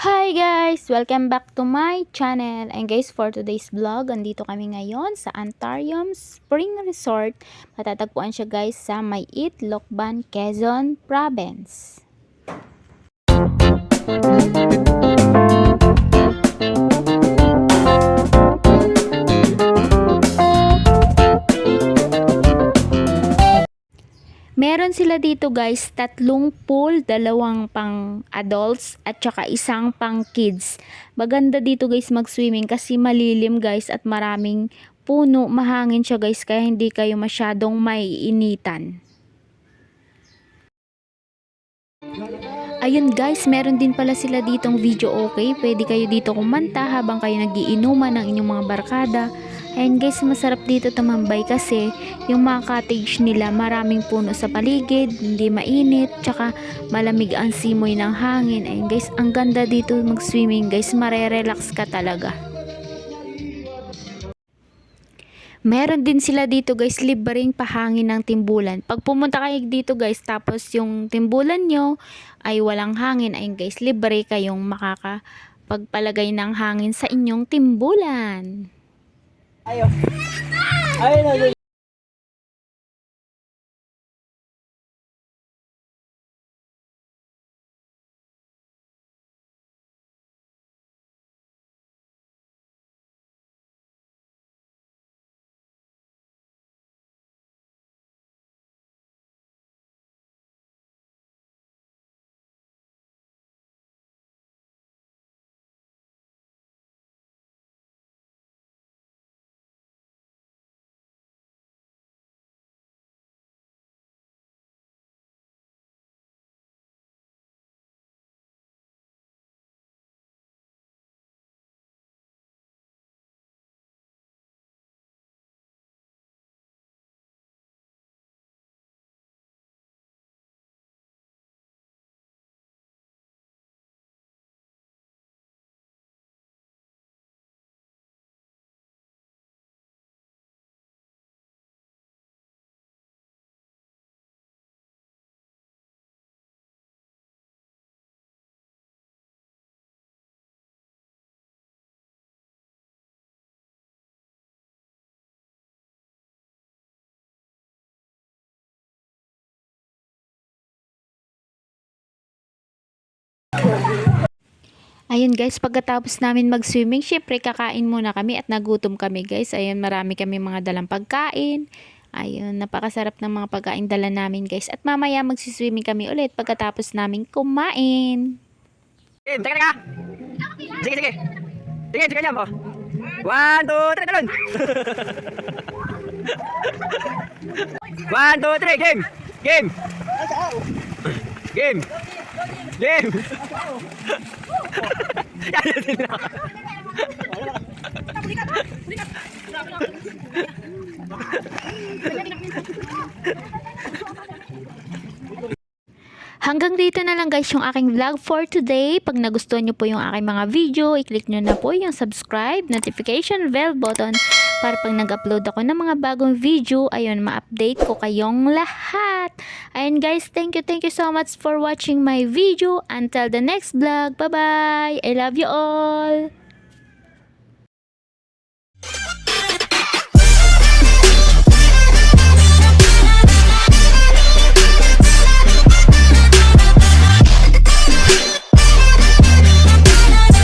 Hi guys! Welcome back to my channel. And guys, for today's vlog, andito kami ngayon sa Antarium Spring Resort. Matatagpuan siya guys sa Mayit, Lokban, Quezon Province. Meron sila dito guys, tatlong pool, dalawang pang adults at saka isang pang kids. Maganda dito guys mag-swimming kasi malilim guys at maraming puno, mahangin siya guys kaya hindi kayo masyadong maiinitan. Ayun guys, meron din pala sila ditong video okay. Pwede kayo dito kumanta habang kayo nagiinuman ng inyong mga barkada. Ayan guys, masarap dito tumambay kasi yung mga cottage nila maraming puno sa paligid, hindi mainit, tsaka malamig ang simoy ng hangin. Ayan guys, ang ganda dito mag-swimming guys, marerelax ka talaga. Meron din sila dito guys, libreng pahangin ng timbulan. Pag pumunta kayo dito guys, tapos yung timbulan nyo ay walang hangin, ayun guys, libre kayong makakapagpalagay ng hangin sa inyong timbulan. Ayo. Ayun. Ayun guys, pagkatapos namin mag-swimming, syempre kakain muna kami at nagutom kami guys. Ayun, marami kami mga dalang pagkain. Ayun, napakasarap ng mga pagkain dala namin guys. At mamaya magsiswimming kami ulit pagkatapos namin kumain. Teka. Sige. Sige lang po. 1, 2, 3, talon. 1, 2, 3, game. Hanggang dito na lang guys yung aking vlog for today. Pag nagustuhan nyo po yung aking mga video, i-click nyo na po yung subscribe, notification bell button para pag nag-upload ako ng mga bagong video, ayun, ma-update ko kayong lahat. Ayun guys, thank you so much for watching my video. Until the next vlog, bye bye! I love you all!